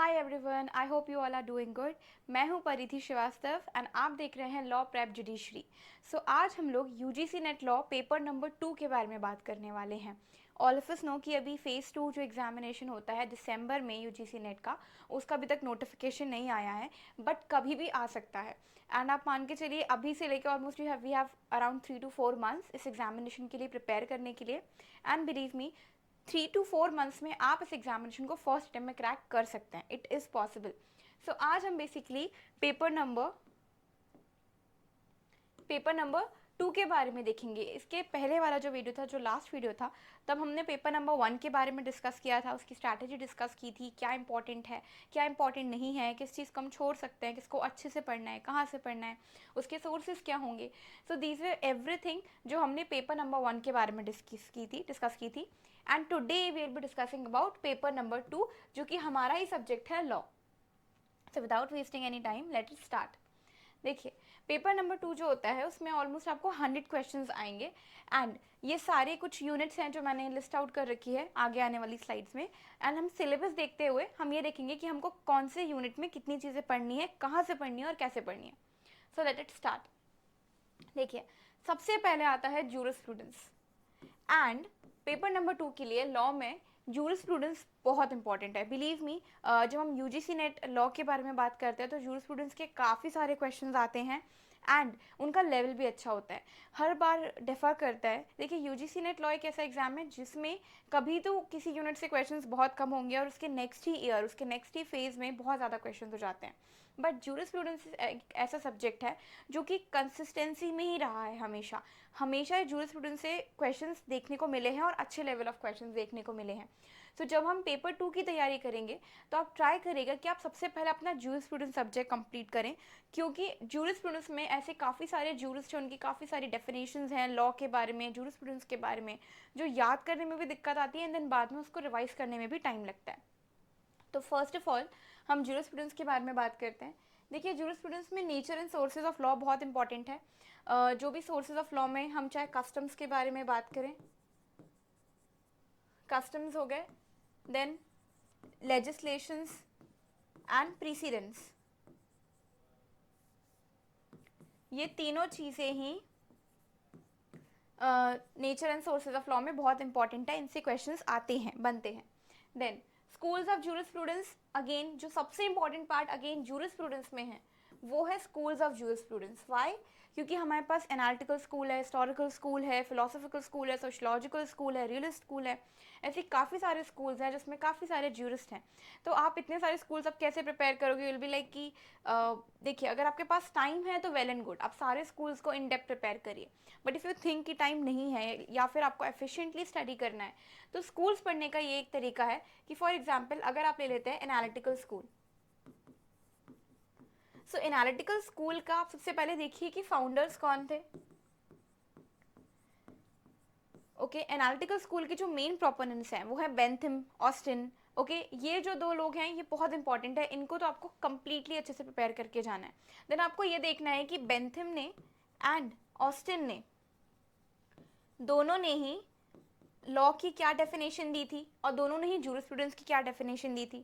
Hi everyone, I hope you all are doing good. मैं हूं परिधि श्रीवास्तव एंड आप देख रहे हैं लॉ प्रेप जुडिशरी। आज हम लोग UGC NET law paper number 2 के बारे में बात करने वाले हैं। ऑल ऑफ अस नो कि अभी फेज़ 2 जो एग्जामिनेशन होता है दिसंबर में यूजीसी नेट का, उसका अभी तक नोटिफिकेशन नहीं आया है, बट कभी भी आ सकता है। एंड आप मान के चलिए अभी से लेकर almost we have around 3 to 4 months इस एग्जामिनेशन के लिए प्रिपेयर करने के लिए। And believe me, 3 to 4 months में आप इस एग्जामिनेशन को फर्स्ट अटेम्प्ट में क्रैक कर सकते हैं। It is possible. आज हम बेसिकली पेपर नंबर 2 के बारे में देखेंगे। इसके पहले वाला जो वीडियो था, जो लास्ट वीडियो था, तब हमने पेपर नंबर 1 के बारे में डिस्कस किया था, उसकी स्ट्रैटेजी डिस्कस की थी, क्या इंपॉर्टेंट है, क्या इंपॉर्टेंट नहीं है, किस चीज़ को हम छोड़ सकते हैं, किसको अच्छे से पढ़ना है, कहाँ से पढ़ना है, उसके सोर्सेज क्या होंगे। दीज वे एवरीथिंग जो हमने पेपर नंबर 1 के बारे में डिस्कस की थी। And today we will be discussing about paper number 2, जो कि हमारा ही सब्जेक्ट है law. Without wasting any time let it start. देखिए, पेपर नंबर 2 जो होता है उसमें ऑलमोस्ट आपको 100 क्वेश्चंस आएंगे। एंड ये सारे कुछ यूनिट्स हैं जो मैंने लिस्ट आउट कर रखी है आगे आने वाली स्लाइड्स में। एंड हम सिलेबस देखते हुए हम ये देखेंगे कि हमको कौन से यूनिट में कितनी चीज़ें पढ़नी है, कहाँ से पढ़नी है और कैसे पढ़नी है। Late it start. देखिए, सबसे पहले आता है जूरिस्प्रूडेंस। एंड पेपर नंबर 2 के लिए लॉ में जूरिस्प्रूडेंस बहुत इंपॉर्टेंट है। बिलीव मी, जब हम यूजीसी नेट लॉ के बारे में बात करते हैं तो जूरिस्प्रूडेंस के काफ़ी सारे क्वेश्चंस आते हैं एंड उनका लेवल भी अच्छा होता है, हर बार डिफ़र करता है। देखिए, यूजीसी नेट लॉ एक ऐसा एग्जाम है जिसमें कभी तो किसी यूनिट से क्वेश्चंस बहुत कम होंगे और उसके नेक्स्ट ही ईयर, उसके नेक्स्ट ही फेज़ में बहुत ज़्यादा क्वेश्चन हो जाते हैं। बट जूरिस्प्रूडेंस एक ऐसा सब्जेक्ट है जो कि कंसिस्टेंसी में ही रहा है हमेशा। हमेशा जूरिस्प्रूडेंस से क्वेश्चंस देखने को मिले हैं और अच्छे लेवल ऑफ क्वेश्चंस देखने को मिले हैं। जब हम पेपर 2 की तैयारी करेंगे तो आप ट्राई करेगा कि आप सबसे पहले अपना जूरिस्प्रूडेंस सब्जेक्ट कंप्लीट करें, क्योंकि जूरिस्प्रूडेंस में ऐसे काफ़ी सारे जूरिस्ट हैं, उनकी काफ़ी सारी डेफिनेशंस हैं लॉ के बारे में, जूरिस्प्रूडेंस के बारे में, जो याद करने में भी दिक्कत आती है एंड देन बाद में उसको रिवाइज करने में भी टाइम लगता है। फर्स्ट ऑफ ऑल हम जूरिस्प्रूडेंस के बारे में बात करते हैं। देखिए, जूरिस्प्रूडेंस में nature and sources of law बहुत इंपॉर्टेंट है। जो भी सोर्सेज ऑफ लॉ में हम चाहे कस्टम्स के बारे में बात करें, कस्टम्स हो गए, देन लेजिस्लेशंस एंड प्रीसीडेंस, ये तीनों चीज़ें ही nature and sources of law में बहुत इंपॉर्टेंट है, इनसे क्वेश्चंस आते हैं, बनते हैं। Then schools of jurisprudence, again जो सबसे इंपॉर्टेंट पार्ट अगेन जूरिस्प्रूडेंस में है वो है स्कूल्स ऑफ जूरिस्प्रूडेंस। वाई? क्योंकि हमारे पास एनालिटिकल स्कूल है, हिस्टोरिकल स्कूल है, फिलोसॉफिकल स्कूल है, सोशलॉजिकल स्कूल है, रियलिस्ट स्कूल है। ऐसे काफ़ी सारे स्कूल्स हैं जिसमें काफ़ी सारे जूरिस्ट हैं। आप इतने सारे स्कूल्स अब कैसे प्रिपेयर करोगे? विल बी लाइक कि देखिए, अगर आपके पास टाइम है तो वेल एंड गुड, आप सारे स्कूल्स को इन डेप्थ प्रिपेयर करिए। बट इफ़ यू थिंक कि टाइम नहीं है या फिर आपको एफिशिएंटली स्टडी करना है, तो स्कूल्स पढ़ने का ये एक तरीका है कि फॉर एग्जांपल अगर आप ले लेते हैं एनालिटिकल स्कूल। एनालिटिकल स्कूल का आप सबसे पहले देखिए कि फाउंडर्स कौन थे। ओके, एनालिटिकल स्कूल के जो मेन प्रोपोनेंट्स हैं वो है बेंथम, ऑस्टिन। ओके, ये जो दो लोग हैं ये बहुत इंपॉर्टेंट है, इनको तो आपको कंप्लीटली अच्छे से प्रिपेयर करके जाना है। देन आपको ये देखना है कि बेंथम ने एंड ऑस्टिन ने, दोनों ने ही लॉ की क्या डेफिनेशन दी थी और दोनों ने ही जूरिस्प्रूडेंस की क्या डेफिनेशन दी थी।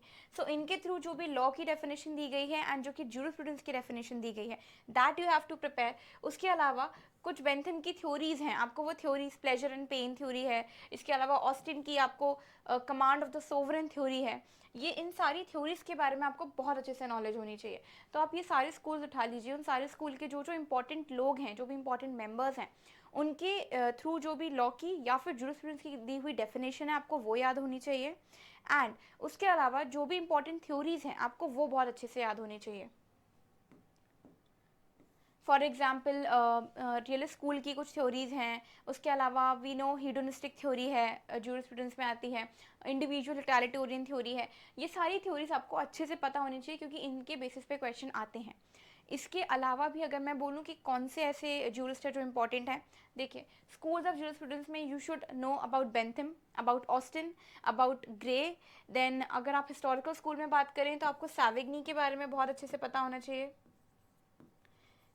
इनके थ्रू जो भी लॉ की डेफिनेशन दी गई है एंड जो कि जूरिस्प्रूडेंस की डेफिनेशन दी गई है, that you have to prepare. उसके अलावा कुछ बेंथम की थ्योरीज हैं, आपको वो theories, pleasure and pain theory है, इसके अलावा ऑस्टिन की आपको command of the sovereign theory है। ये इन सारी थ्योरीज के बारे में आपको बहुत अच्छे से नॉलेज होनी चाहिए। आप ये सारे स्कूल्स उठा लीजिए, उन सारे स्कूल के जो जो इंपॉर्टेंट लोग हैं, जो भी इंपॉर्टेंट मेंबर्स हैं, उनके थ्रू जो भी लॉ की या फिर जूरिस्प्रूडेंस की दी हुई डेफिनेशन है आपको वो याद होनी चाहिए। एंड उसके अलावा जो भी इंपॉर्टेंट थ्योरीज हैं आपको वो बहुत अच्छे से याद होनी चाहिए। फॉर एग्जाम्पल रियलिस्ट स्कूल की कुछ थ्योरीज हैं, उसके अलावा वी नो हीडोनिस्टिक थ्योरी है, जूरिस्प्रूडेंस में आती है, इंडिविजुअल टोटलिटेरियन थ्योरी है। ये सारी थ्योरीज आपको अच्छे से पता होनी चाहिए क्योंकि इनके बेसिस पे क्वेश्चन आते हैं। इसके अलावा भी अगर मैं बोलूँ कि कौन से ऐसे जूरिस्ट है जो इंपॉर्टेंट है, देखिए, स्कूल्स ऑफ जूरिस्प्रूडेंस में you should know about Bentham, about Austin, about Gray. Then अगर आप हिस्टोरिकल स्कूल में बात करें तो आपको सैविग्नी के बारे में बहुत अच्छे से पता होना चाहिए।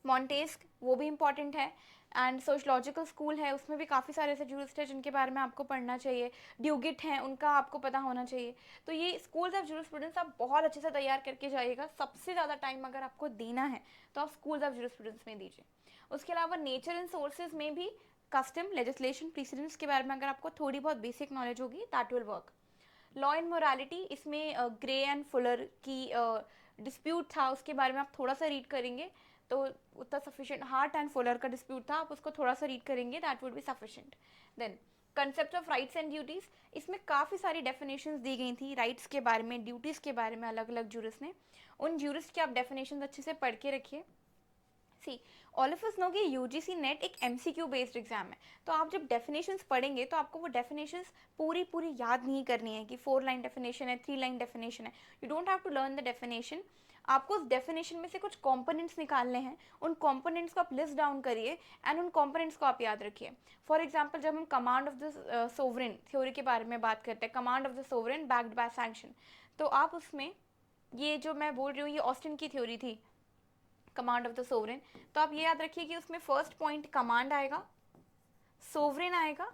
मॉन्टेस्क वो भी इंपॉर्टेंट है, एंड सोशलॉजिकल स्कूल है, उसमें भी काफ़ी सारे ऐसे जूरिस्ट हैं जिनके बारे में आपको पढ़ना चाहिए। ड्यूगिट हैं, उनका आपको पता होना चाहिए। तो ये स्कूल्स ऑफ जूरिस्प्रूडेंस आप बहुत अच्छे से तैयार करके जाइएगा। सबसे ज़्यादा टाइम अगर आपको देना है तो आप स्कूल्स ऑफ जूरिस्प्रूडेंस में दीजिए। उसके अलावा नेचर एंड सोर्सेज में भी कस्टम, लेजिस्लेशन, प्रीसिडेंट्स के बारे में अगर आपको थोड़ी बहुत बेसिक नॉलेज होगी, that will work. Law and morality, इसमें ग्रे एंड फुलर की डिस्प्यूट था, उसके बारे में आप थोड़ा सा रीड करेंगे तो उतना सफिशिएंट। हार्ट एंड फुलर का डिस्प्यूट था, आप उसको थोड़ा सा रीड करेंगे, that would be sufficient. Then concept of rights and duties, इसमें काफ़ी सारी डेफिनेशंस दी गई थी राइट्स के बारे में, ड्यूटीज़ के बारे में, अलग अलग जूरिस्ट ने। उन जूरिस्ट के आप डेफिनेशंस अच्छे से पढ़ के रखिए। See all of us know कि यूजीसी नेट एक एमसीक्यू बेस्ड एग्जाम है, तो आप जब डेफिनेशंस पढ़ेंगे तो आपको वो डेफिनेशंस पूरी पूरी याद नहीं करनी है कि 4 लाइन डेफिनेशन है, 3 लाइन डेफिनेशन है। You don't have to learn the definition. आपको उस डेफिनेशन में से कुछ कंपोनेंट्स निकालने हैं, उन कंपोनेंट्स को आप लिस्ट डाउन करिए एंड उन कंपोनेंट्स को आप याद रखिए। फॉर एग्जांपल, जब हम command of the sovereign theory के बारे में बात करते हैं, command of the sovereign backed by sanction, तो आप उसमें ये जो मैं बोल रही हूँ ये ऑस्टिन की थ्योरी थी, कमांड ऑफ द सोवरेन। तो आप ये याद रखिए कि उसमें फर्स्ट पॉइंट कमांड आएगा, सोवरेन आएगा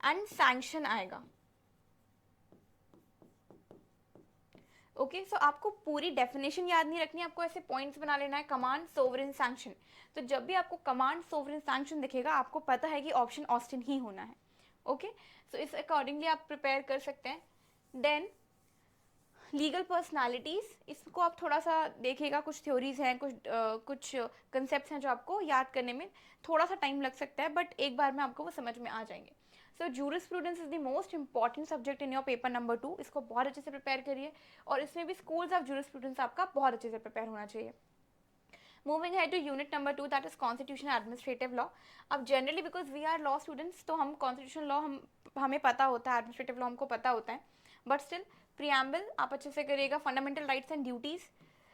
एंड सैंक्शन आएगा। ओके, सो आपको पूरी डेफिनेशन याद नहीं रखनी, आपको ऐसे पॉइंट्स बना लेना है, कमांड, सोवरेन, सैंक्शन। तो जब भी आपको कमांड, सोवरेन, सैंक्शन दिखेगा, आपको पता है कि ऑप्शन ऑस्टिन ही होना है। ओके, सो इस अकॉर्डिंगली आप प्रिपेयर कर सकते हैं। देन लीगल पर्सनालिटीज़, इसको आप थोड़ा सा देखिएगा, कुछ थ्योरीज हैं, कुछ कंसेप्ट हैं जो आपको याद करने में थोड़ा सा टाइम लग सकता है, बट एक बार में आपको वो समझ में आ जाएंगे। So jurisprudence is the most important subject in your paper number 2, इसको बहुत अच्छे से प्रिपेयर करिए, और इसमें भी स्कूल्स ऑफ जूरिस्प्रूडेंस आपका बहुत अच्छे से प्रिपेयर होना चाहिए। मूविंग है to unit number 2, that is constitution administrative law. अब generally because we are law students, तो हम कॉन्स्टिट्यूशन लॉ हमें पता होता है, एडमिनिस्ट्रेटिव लॉ हमको पता होता है, बट स्टिल प्रियम्बल आप अच्छे से करिएगा। फंडामेंटल राइट्स एंड ड्यूटीज़,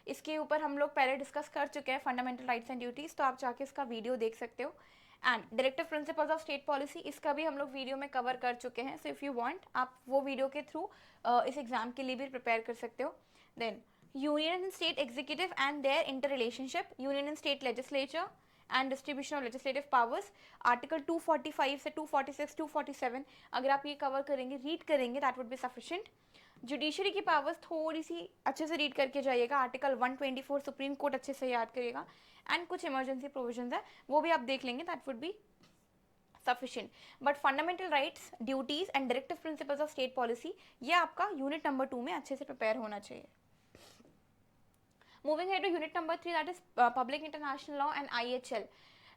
इसके ऊपर हम लोग पहले डिस्कस कर चुके हैं, फंडामेंटल राइट्स एंड ड्यूटीज़, तो आप जाके इसका वीडियो देख सकते हो। And directive principles of state policy, इसका भी हम लोग वीडियो में कवर कर चुके हैं, सो इफ़ यू वांट आप वो वीडियो के थ्रू इस एग्जाम के लिए भी प्रिपेयर कर सकते हो। Then union and state executive and their inter relationship, union and state legislature and distribution of legislative powers, article 245 से 246, 247, अगर आप ये कवर करेंगे, रीड करेंगे, that would be sufficient. Judiciary की पावर्स थोड़ी सी अच्छे से रीड करके जाइएगा, आर्टिकल 124 सुप्रीम कोर्ट अच्छे से याद करिएगा, एंड कुछ इमरजेंसी प्रोविजंस है वो भी आप देख लेंगे, that would be sufficient. But fundamental rights, duties and directive principles of state policy, ये आपका यूनिट नंबर 2 में अच्छे से प्रिपेयर होना चाहिए। मूविंग है to unit number 3, that is public international law and IHL।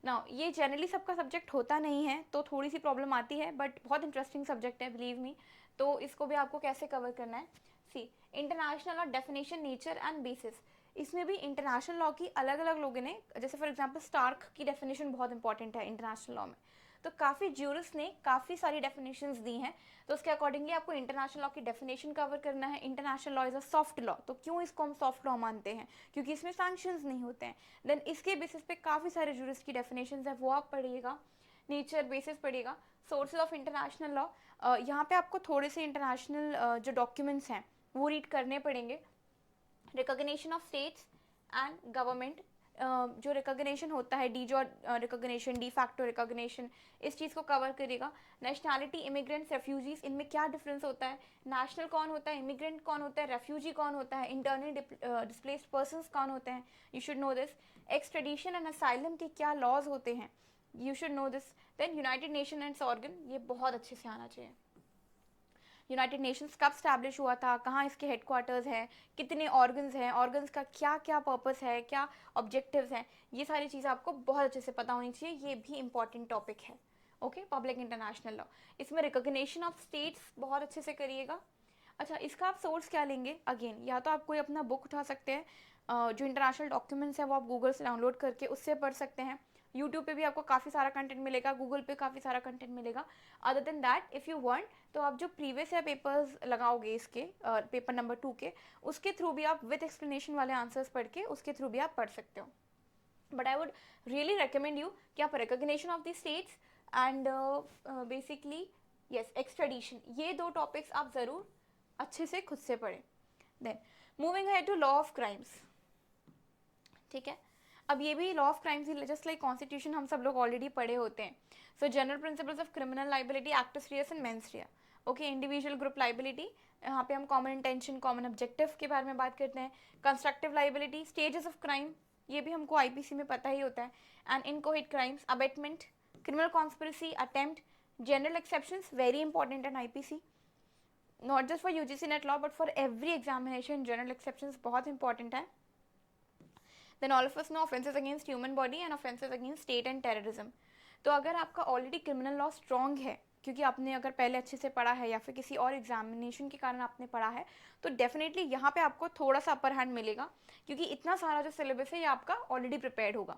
Now ये जनरली सबका सब्जेक्ट होता नहीं है, तो थोड़ी सी प्रॉब्लम आती है, बट बहुत इंटरेस्टिंग सब्जेक्ट है, बिलीव मी। तो इसको भी आपको कैसे कवर करना है, see international law definition, nature and basis, इसमें भी इंटरनेशनल लॉ की अलग अलग लोगों ने, जैसे फॉर एग्जांपल स्टार्क की डेफिनेशन बहुत इंपॉर्टेंट है इंटरनेशनल लॉ में, तो काफ़ी ज्यूरिस्ट ने काफ़ी सारी डेफिनेशंस दी हैं, तो उसके अकॉर्डिंगली आपको इंटरनेशनल लॉ की डेफिनेशन कवर करना है। International law is a soft law, तो क्यों इसको हम सॉफ्ट लॉ मानते हैं, क्योंकि इसमें सैंक्शंस नहीं होते हैं। देन इसके बेसिस पे काफ़ी सारे ज्यूरिस्ट की डेफिनेशंस है, वो आप पढ़िएगा। नेचर बेसिस पढ़िएगा। सोर्सेज ऑफ इंटरनेशनल लॉ, यहाँ पे आपको थोड़े से इंटरनेशनल जो डॉक्यूमेंट्स हैं वो रीड करने पड़ेंगे। Recognition of states and government, जो रिकॉग्निशन होता है, D jaw recognition, de facto recognition, इस चीज़ को कवर करेगा। नेशनैलिटी, इमिग्रेंट्स, रेफ्यूजीज, इनमें क्या डिफरेंस होता है, नेशनल कौन होता है, इमिग्रेंट कौन होता है, रेफ्यूजी कौन होता है, इंटरनल डिस्प्लेस्ड पर्सनस कौन होते हैं, you should know this. Extradition and asylum के क्या लॉज होते हैं, you should know this. Then united nation and organ, ये बहुत अच्छे से आना चाहिए। यूनाइटेड नेशंस कब स्टैब्लिश हुआ था, कहाँ इसके हेडक्वार्टर्स हैं, कितने ऑर्गन्स हैं, ऑर्गन्स का क्या क्या पर्पस है, क्या ऑब्जेक्टिव्स हैं, ये सारी चीज़ें आपको बहुत अच्छे से पता होनी चाहिए, ये भी इंपॉर्टेंट टॉपिक है। ओके, पब्लिक इंटरनेशनल लॉ, इसमें रिकॉग्निशन ऑफ स्टेट्स बहुत अच्छे से करिएगा। अच्छा, इसका आप सोर्स क्या लेंगे, अगेन या तो आप कोई अपना बुक उठा सकते हैं, जो इंटरनेशनल डॉक्यूमेंट्स हैं वो आप गूगल से डाउनलोड करके उससे पढ़ सकते हैं। यूट्यूब पे भी आपको काफ़ी सारा कंटेंट मिलेगा, गूगल पे काफ़ी सारा कंटेंट मिलेगा। Other than that, if you want, तो आप जो प्रीवियस ईयर पेपर्स लगाओगे इसके पेपर नंबर 2 के, उसके थ्रू भी आप विद एक्सप्लेनेशन वाले आंसर्स पढ़ के उसके थ्रू भी आप पढ़ सकते हो। But I would really recommend you कि आप recognition of the states and basically yes extradition, ये 2 टॉपिक्स आप ज़रूर अच्छे से खुद से पढ़ें। देन मूविंग है टू लॉ ऑफ क्राइम्स। ठीक है। अब ये भी law of crimes just like constitution हम सब लोग ऑलरेडी पढ़े होते हैं। So general principles of criminal liability, actus reus and mens rea. Okay, individual group liability, यहाँ पे हम कॉमन इंटेंशन कॉमन ऑब्जेक्टिव के बारे में बात करते हैं। Constructive liability, stages of crime, ये भी हमको आईपीसी में पता ही होता है। And inchoate crimes, abetment, criminal conspiracy, attempt, general exceptions, very important in IPC, not just for UGC NET law but for every examination general exceptions बहुत important है। Then all of us know offences against human body and offences against state and terrorism. तो अगर आपका already criminal law strong है, क्योंकि आपने अगर पहले अच्छे से पढ़ा है या फिर किसी और एग्जामिनेशन के कारण आपने पढ़ा है, तो डेफिनेटली यहाँ पे आपको थोड़ा सा अपर हैंड मिलेगा, क्योंकि इतना सारा जो सिलेबस है ये आपका ऑलरेडी प्रिपेयर्ड होगा।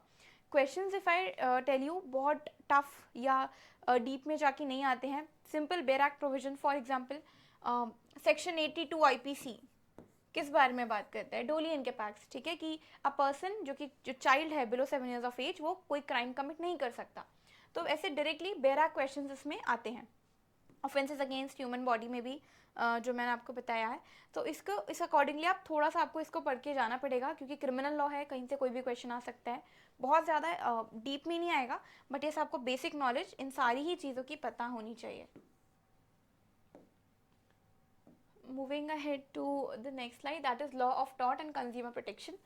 Questions if I tell you बहुत टफ या डीप में जाके नहीं आते हैं। Simple bare act provision, for example section 82 IPC किस बारे में बात करता है? डोलियन के पैक्ट्स, ठीक है, कि अ पर्सन जो चाइल्ड है बिलो 7 years ऑफ एज वो कोई क्राइम कमिट नहीं कर सकता। तो ऐसे डायरेक्टली बेरा क्वेश्चंस इसमें आते हैं। ऑफेंसेस अगेंस्ट ह्यूमन बॉडी में भी जो मैंने आपको बताया है, तो इस अकॉर्डिंगली आप थोड़ा सा आपको इसको पढ़ के जाना पड़ेगा, क्योंकि क्रिमिनल लॉ है, कहीं से कोई भी क्वेश्चन आ सकता है। बहुत ज़्यादा डीप में नहीं आएगा, बट ये आपको बेसिक नॉलेज इन सारी ही चीज़ों की पता होनी चाहिए। Moving ahead to the next slide, that is law of tort and consumer protection.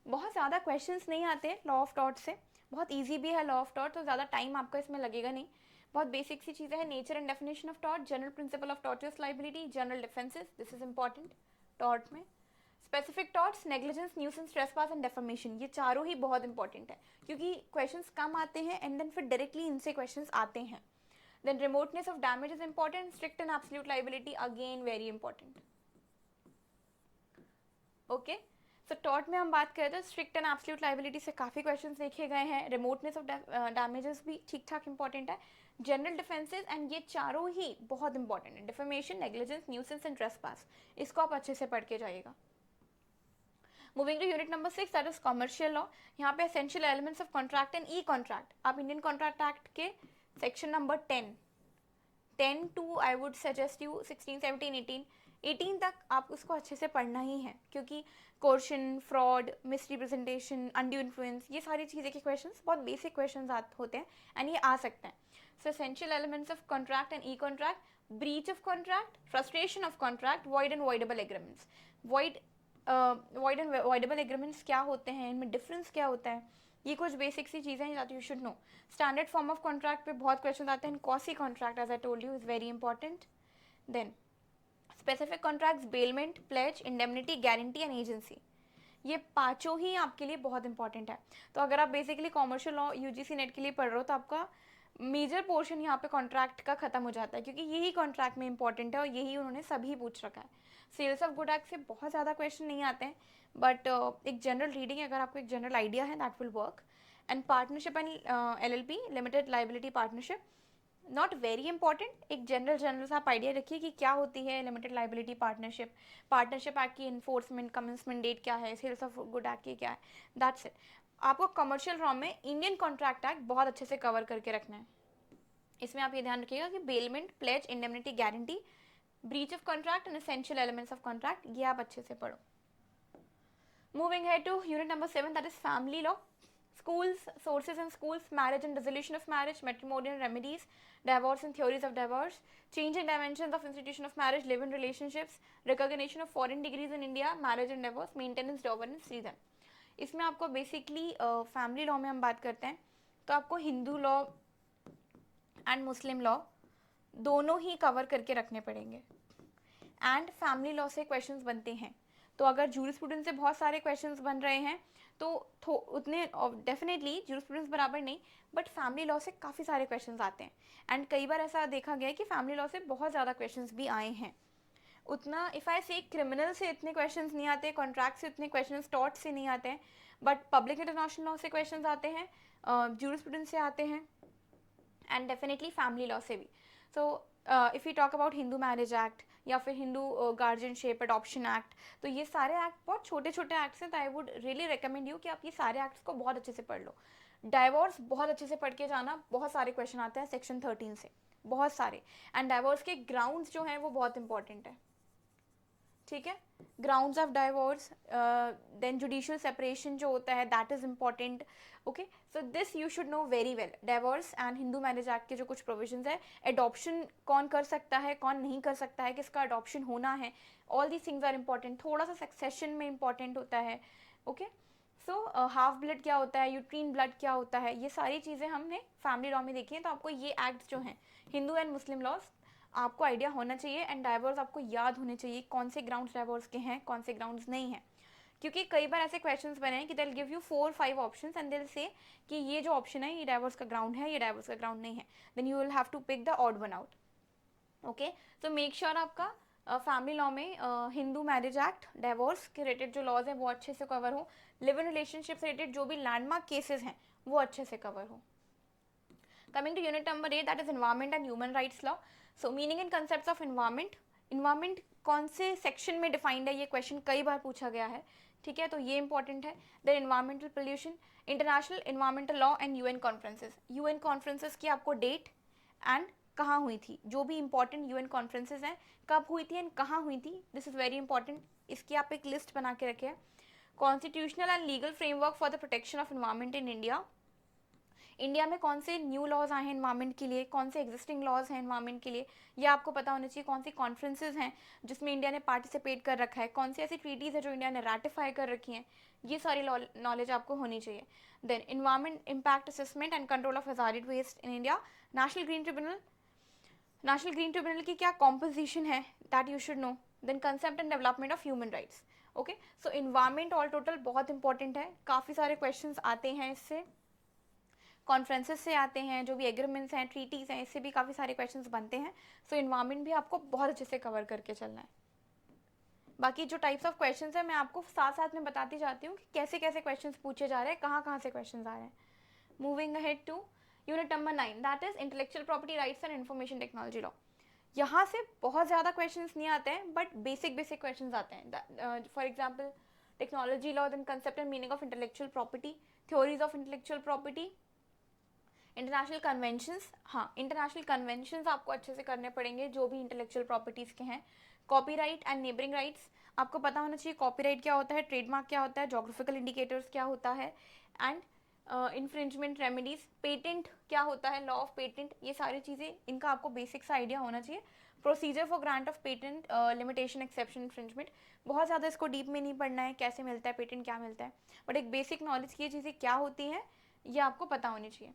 बहुत ज़्यादा क्वेश्चंस नहीं आते हैं लॉ ऑफ टॉर्ट से, बहुत इजी भी है लॉ ऑफ टॉर्ट, तो ज़्यादा टाइम आपका इसमें लगेगा नहीं। बहुत बेसिक सी चीज़ें हैं। Nature and definition of tort, general principle of tortious liability, general defences, this is important tort में। Specific torts, negligence, nuisance, trespass and defamation, ये चारों ही बहुत इंपॉर्टेंट है, क्योंकि क्वेश्चंस कम आते हैं एंड देन फिर डायरेक्टली इनसे क्वेश्चंस आते हैं। Then remoteness of damage is important, strict and absolute liability again very important. Okay, so tort में हम बात करें तो स्ट्रिक्ट एंड एब्सोल्यूट लाइबिलिटी से काफ़ी क्वेश्चंस देखे गए हैं। रिमोटनेस ऑफ डैमेजेस भी ठीक ठाक इंपॉर्टेंट है। जनरल डिफेंसेस, एंड ये चारों ही बहुत इंपॉर्टेंट है। Defamation, negligence, nuisance and trespass, इसको आप अच्छे से पढ़ के जाइएगा। Moving to unit number 6, that is commercial law. यहाँ पे essential elements of contract and e contract, आप इंडियन कॉन्ट्रैक्ट एक्ट के section number 10 to I would suggest you 16, 17, 18 तक आप उसको अच्छे से पढ़ना ही है, क्योंकि coercion, fraud, misrepresentation, undue influence, ये सारी चीज़ें के क्वेश्चंस बहुत बेसिक क्वेश्चंस होते हैं एंड ये आ सकते हैं। सो essential elements of contract and e contract, breach of contract, frustration of contract, void and voidable agreements. Void and voidable agreements क्या होते हैं, इनमें डिफरेंस क्या होता है, ये कुछ बेसिक सी चीज़ें हैं that you should know. Standard form of contract पे बहुत क्वेश्चन आते हैं। Quasi contract, as I told you, is very important. Then specific contracts, bailment, pledge, indemnity, guarantee and agency, ये पांचों ही आपके लिए बहुत इंपॉर्टेंट है। तो अगर आप basically commercial law UGC net के लिए पढ़ रहे हो तो आपका मेजर पोर्शन यहाँ पे कॉन्ट्रैक्ट का खत्म हो जाता है, क्योंकि यही कॉन्ट्रैक्ट में इंपॉर्टेंट है और यही उन्होंने सभी पूछ रखा है। सेल्स ऑफ गुड एक्ट से बहुत ज़्यादा क्वेश्चन नहीं आते हैं, बट एक जनरल रीडिंग, अगर आपको एक जनरल आइडिया है, that will work. And partnership and LLP, limited liability partnership, not very important. एक जनरल सा आप आइडिया रखिए कि क्या होती है limited liability partnership, partnership act की इन्फोर्समेंट, कमेंसमेंट डेट क्या है, सेल्स ऑफ गुड एक्ट की क्या है, दैट्स इट। आपको कमर्शियल लॉ में इंडियन कॉन्ट्रैक्ट एक्ट बहुत अच्छे से कवर करके रखना है। इसमें आप ये ध्यान रखिएगा कि bailment, pledge, indemnity, guarantee, breach of contract and essential elements of contract, ये आप अच्छे से पढ़ो। Moving head to unit number 7, that is family law. Schools, sources in schools, marriage and dissolution of marriage, matrimonial remedies, divorce and theories of divorce, changing dimensions of institution of marriage, live-in relationships, recognition of foreign degrees in India, marriage and divorce, maintenance, governance, reason। इसमें आपको basically family law में हम बात करते हैं तो आपको Hindu law and Muslim law दोनों ही कवर करके रखने पड़ेंगे। एंड फैमिली लॉ से क्वेश्चंस बनते हैं, तो अगर जूरिस्प्रूडेंस से बहुत सारे क्वेश्चंस बन रहे हैं तो उतने डेफिनेटली जूरिस्प्रूडेंस बराबर नहीं, बट फैमिली लॉ से काफ़ी सारे क्वेश्चंस आते हैं। एंड कई बार ऐसा देखा गया है कि फैमिली लॉ से बहुत ज़्यादा क्वेश्चंस भी आए हैं। उतना इफ़ आई से क्रिमिनल से इतने क्वेश्चंस नहीं आते, कॉन्ट्रैक्ट से इतने क्वेश्चंस, टॉर्ट से नहीं आते हैं, बट पब्लिक इंटरनेशनल लॉ से क्वेश्चंस आते हैं, जूरिस्प्रूडेंस से आते हैं, एंड डेफिनेटली फैमिली लॉ से भी। So if you talk about Hindu marriage act या फिर हिंदू गार्जियनशिप अडॉप्शन एक्ट, तो ये सारे एक्ट बहुत छोटे छोटे एक्ट्स हैं, तो I would really recommend you कि आप ये सारे एक्ट्स को बहुत अच्छे से पढ़ लो। डाइवोर्स बहुत अच्छे से पढ़ के जाना, बहुत सारे क्वेश्चन आते हैं सेक्शन 13 से, बहुत सारे। एंड डाइवोर्स के ग्राउंड्स जो हैं वो बहुत इंपॉर्टेंट है। ठीक है, grounds of divorce, then judicial separation जो होता है that is important. Okay, so this you should know very well. Divorce and Hindu marriage act के जो कुछ प्रोविजंस है, एडॉप्शन कौन कर सकता है, कौन नहीं कर सकता है, किसका अडॉप्शन होना है, all these things are important. थोड़ा सा सक्सेशन में इंपॉर्टेंट होता है. ओके, सो हाफ ब्लड क्या होता है, यूट्रीन ब्लड क्या होता है, ये सारी चीज़ें हमने फैमिली लॉ में देखी हैं. तो आपको ये एक्ट जो हैं हिंदू एंड मुस्लिम लॉज आपको आइडिया होना चाहिए. एंड डाइवोर्स आपको याद होने चाहिए कौन से ग्राउंड्स डाइवोर्स के हैं, कौन से ग्राउंड्स नहीं हैं. क्योंकि कई बार ऐसे क्वेश्चंस बने हैं कि दिल गिव यू 4-5 ऑप्शंस एंड दिल से कि ये जो ऑप्शन है ये डाइवोर्स का ग्राउंड है, ये डाइवोर्स का ग्राउंड नहीं है. Then you will have to pick the odd one out. Okay, तो मेक श्योर आपका फैमिली लॉ में हिंदू मैरिज एक्ट, डाइवोर्स के रिलेटेड जो लॉज हैं वो अच्छे से कवर हो. लिव इन रिलेशनशिप से रिलेटेड जो भी लैंडमार्क केसेस हैं वो अच्छे से कवर हो. Coming to unit number 8, that is environment and human rights law. So meaning and concepts of environment. environment कौन से सेक्शन में डिफाइंड है, ये क्वेश्चन कई बार पूछा गया है. ठीक है, तो ये इंपॉर्टेंट है. Then environmental pollution, international environmental law and UN conferences. UN conferences की आपको डेट एंड कहाँ हुई थी, जो भी इंपॉर्टेंट यूएन कॉन्फ्रेंसेस हैं कब हुई थी एंड कहाँ हुई थी, दिस इज़ वेरी इंपॉर्टेंट. इसकी आप एक लिस्ट बना के रखें. Constitutional and legal framework for the protection of environment in India. India में कौन से न्यू लॉज आए हैं एनवायरमेंट के लिए, कौन से एग्जिस्टिंग लॉज हैं एनवायरमेंट के लिए, ये आपको पता होना चाहिए. कौन सी कॉन्फ्रेंसेज हैं जिसमें इंडिया ने पार्टिसिपेट कर रखा है, कौन सी ऐसी ट्रीटीज़ है जो इंडिया ने रैटिफाई कर रखी हैं, ये सारी नॉलेज आपको होनी चाहिए. Then environment impact assessment and control of hazarded waste in India. National green tribunal, national green tribunal की क्या कॉम्पोजिशन है that you should know. Then concept and development of human rights. Okay, so environment all total बहुत important है. काफ़ी सारे question आते हैं इससे, कॉन्फ्रेंसेस से आते हैं, जो भी एग्रीमेंट्स हैं, ट्रीटीज़ हैं, इससे भी काफ़ी सारे क्वेश्चंस बनते हैं. सो इन्वायरमेंट भी आपको बहुत अच्छे से कवर करके चलना है. बाकी जो टाइप्स ऑफ क्वेश्चंस हैं मैं आपको साथ साथ में बताती जाती हूँ कि कैसे कैसे क्वेश्चंस पूछे जा रहे हैं, कहाँ कहाँ से क्वेश्चंस आ रहे हैं. Moving ahead to unit number 9, that is intellectual property rights and information technology law. यहाँ से बहुत ज़्यादा क्वेश्चंस नहीं आते हैं बट बेसिक बेसिक क्वेश्चंस आते हैं. For example technology law, then concept and meaning of intellectual property, theories of intellectual property, international conventions. हाँ, इंटरनेशनल कन्वेंशंस आपको अच्छे से करने पड़ेंगे जो भी इंटेलेक्चुअल प्रॉपर्टीज़ के हैं. कॉपीराइट एंड नेबरिंग राइट्स आपको पता होना चाहिए. कॉपीराइट क्या होता है, ट्रेडमार्क क्या होता है, जोग्राफिकल इंडिकेटर्स क्या होता है, एंड इन्फ्रिंजमेंट रेमेडीज, पेटेंट क्या होता है, लॉ ऑफ पेटेंट, ये सारी चीज़ें इनका आपको बेसिक सा आइडिया होना चाहिए. Procedure for grant of patent, limitation, exception, infringement. बहुत ज़्यादा इसको डीप में नहीं पढ़ना है, कैसे मिलता है पेटेंट, क्या मिलता है, बट एक बेसिक नॉलेज की ये चीज़ें क्या होती हैं ये आपको पता होनी चाहिए.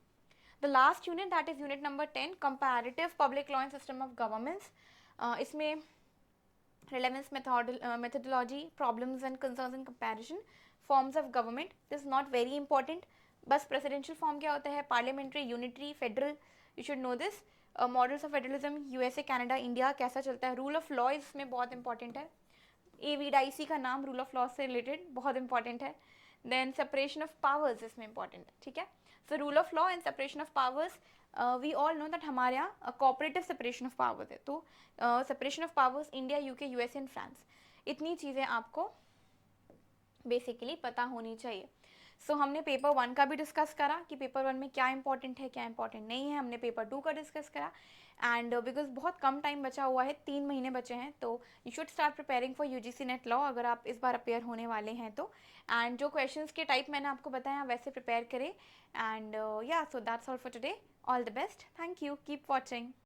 The last unit, that is unit number 10, comparative public law and system of governments. इसमें relevance, methodology, problems and concerns in comparison, forms of government. This is not very important. बस presidential form क्या होता है, parliamentary, unitary, federal, you should know this. Models of federalism, USA, Canada, India कैसा चलता है. Rule of law इसमें बहुत important है. AVIC का नाम रूल ऑफ लॉ से रिलेटेड बहुत इंपॉर्टेंट है. देन सेपरेशन ऑफ पावर्स इसमें इंपॉर्टेंट है. ठीक है, so rule of law and separation of powers, we all know that हमारे यहाँ कोऑपरेटिव सेपरेशन ऑफ पावर्स है. तो separation of powers India, UK, USA and France, इतनी चीज़ें आपको बेसिकली पता होनी चाहिए. सो हमने पेपर 1 का भी डिस्कस करा कि पेपर 1 में क्या इंपॉर्टेंट है, क्या इंपॉर्टेंट नहीं है. हमने पेपर 2 का डिस्कस करा. एंड बिकॉज बहुत कम टाइम बचा हुआ है, 3 महीने बचे हैं, तो you should start preparing for UGC NET law अगर आप इस बार अपेयर होने वाले हैं तो. एंड जो क्वेश्चंस के टाइप मैंने आपको बताया वैसे प्रिपेयर करें. एंड या, so that's all for today. All the best. Thank you. Keep watching.